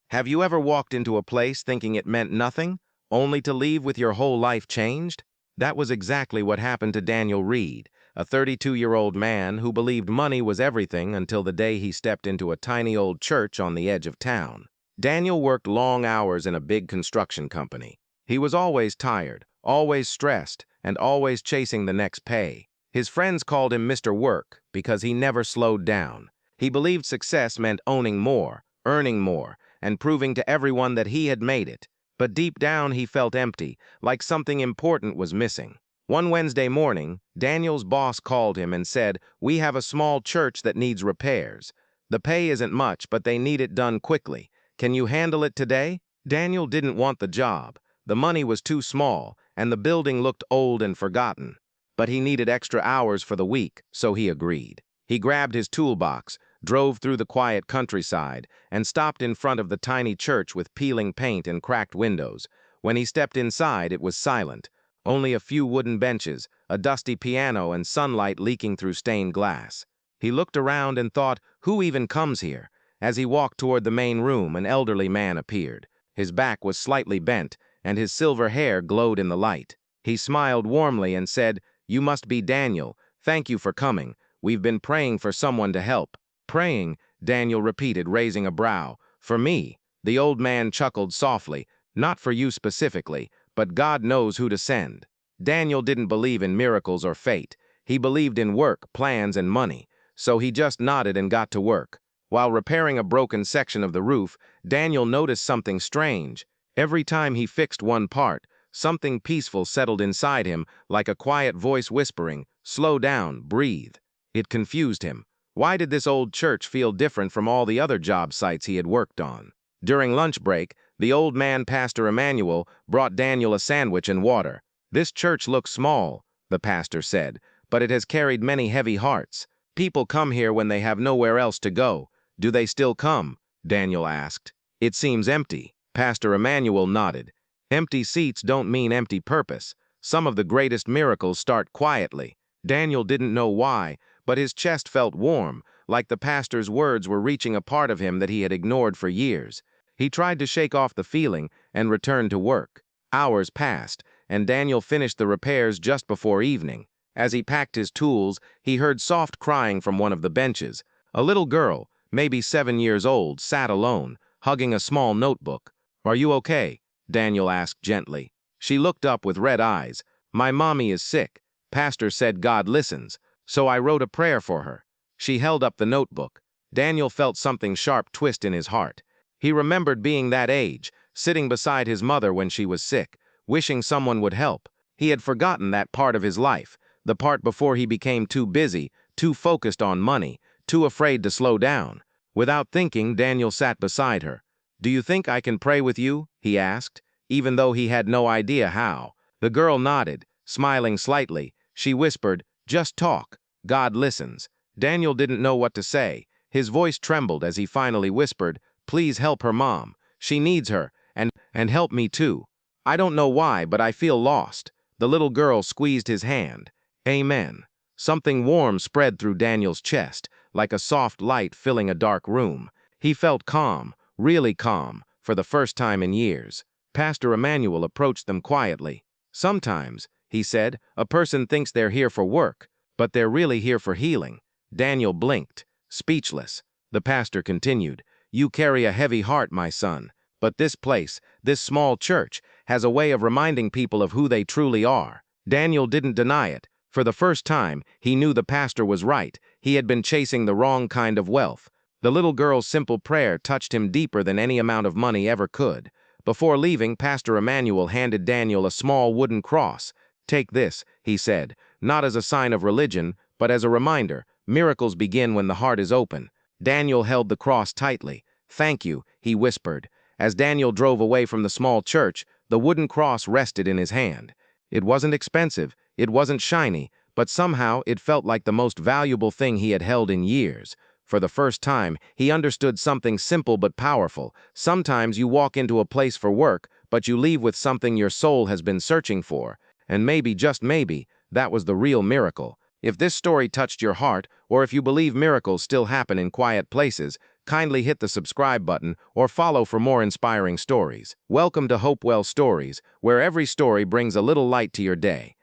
Have you ever walked into a place thinking it meant nothing, only to leave with your whole life changed? That was exactly what happened to Daniel Reed, a 32-year-old man who believed money was everything until the day he stepped into a tiny old church on the edge of town. Daniel worked long hours in a big construction company. He was always tired, always stressed, and always chasing the next pay. His friends called him Mr. Work because he never slowed down. He believed success meant owning more, earning more, and proving to everyone that he had made it. But deep down he felt empty, like something important was missing. One Wednesday morning, Daniel's boss called him and said, "We have a small church that needs repairs. The pay isn't much, but they need it done quickly. Can you handle it today?" Daniel didn't want the job. The money was too small, and the building looked old and forgotten. But he needed extra hours for the week, so he agreed. He grabbed his toolbox, drove through the quiet countryside, and stopped in front of the tiny church with peeling paint and cracked windows. When he stepped inside, it was silent. Only a few wooden benches, a dusty piano, and sunlight leaking through stained glass. He looked around and thought, who even comes here? As he walked toward the main room, an elderly man appeared. His back was slightly bent, and his silver hair glowed in the light. He smiled warmly and said, "You must be Daniel. Thank you for coming. We've been praying for someone to help." "Praying," Daniel repeated, raising a brow. "For me." The old man chuckled softly. "Not for you specifically, but God knows who to send." Daniel didn't believe in miracles or fate. He believed in work, plans, and money. So he just nodded and got to work. While repairing a broken section of the roof, Daniel noticed something strange. Every time he fixed one part, something peaceful settled inside him, like a quiet voice whispering, "Slow down, breathe." It confused him. Why did this old church feel different from all the other job sites he had worked on? During lunch break, the old man, Pastor Emmanuel, brought Daniel a sandwich and water. "This church looks small," the pastor said, "but it has carried many heavy hearts. People come here when they have nowhere else to go. Do they still come?" Daniel asked. "It seems empty." Pastor Emmanuel nodded. "Empty seats don't mean empty purpose. Some of the greatest miracles start quietly." Daniel didn't know why, but his chest felt warm, like the pastor's words were reaching a part of him that he had ignored for years. He tried to shake off the feeling and returned to work. Hours passed, and Daniel finished the repairs just before evening. As he packed his tools, he heard soft crying from one of the benches. A little girl, maybe 7 years old, sat alone, hugging a small notebook. "Are you okay?" Daniel asked gently. She looked up with red eyes. "My mommy is sick. Pastor said God listens, so I wrote a prayer for her." She held up the notebook. Daniel felt something sharp twist in his heart. He remembered being that age, sitting beside his mother when she was sick, wishing someone would help. He had forgotten that part of his life, the part before he became too busy, too focused on money, too afraid to slow down. Without thinking, Daniel sat beside her. "Do you think I can pray with you?" he asked, even though he had no idea how. The girl nodded, smiling slightly. She whispered, "Just talk. God listens." Daniel didn't know what to say. His voice trembled as he finally whispered, "Please help her mom. She needs her, and help me too. I don't know why, but I feel lost." The little girl squeezed his hand. "Amen." Something warm spread through Daniel's chest, like a soft light filling a dark room. He felt calm, really calm, for the first time in years. Pastor Emmanuel approached them quietly. "Sometimes," he said, "a person thinks they're here for work, but they're really here for healing." Daniel blinked, speechless. The pastor continued, "You carry a heavy heart, my son, but this place, this small church, has a way of reminding people of who they truly are." Daniel didn't deny it. For the first time, he knew the pastor was right. He had been chasing the wrong kind of wealth. The little girl's simple prayer touched him deeper than any amount of money ever could. Before leaving, Pastor Emmanuel handed Daniel a small wooden cross. "Take this," he said, "not as a sign of religion, but as a reminder. Miracles begin when the heart is open." Daniel held the cross tightly. "Thank you," he whispered. As Daniel drove away from the small church, the wooden cross rested in his hand. It wasn't expensive, it wasn't shiny, but somehow it felt like the most valuable thing he had held in years. For the first time, he understood something simple but powerful. Sometimes you walk into a place for work, but you leave with something your soul has been searching for. And maybe, just maybe, that was the real miracle. If this story touched your heart, or if you believe miracles still happen in quiet places, Kindly hit the subscribe button or follow for more inspiring stories. Welcome to Hopewell Stories, where every story brings a little light to your day.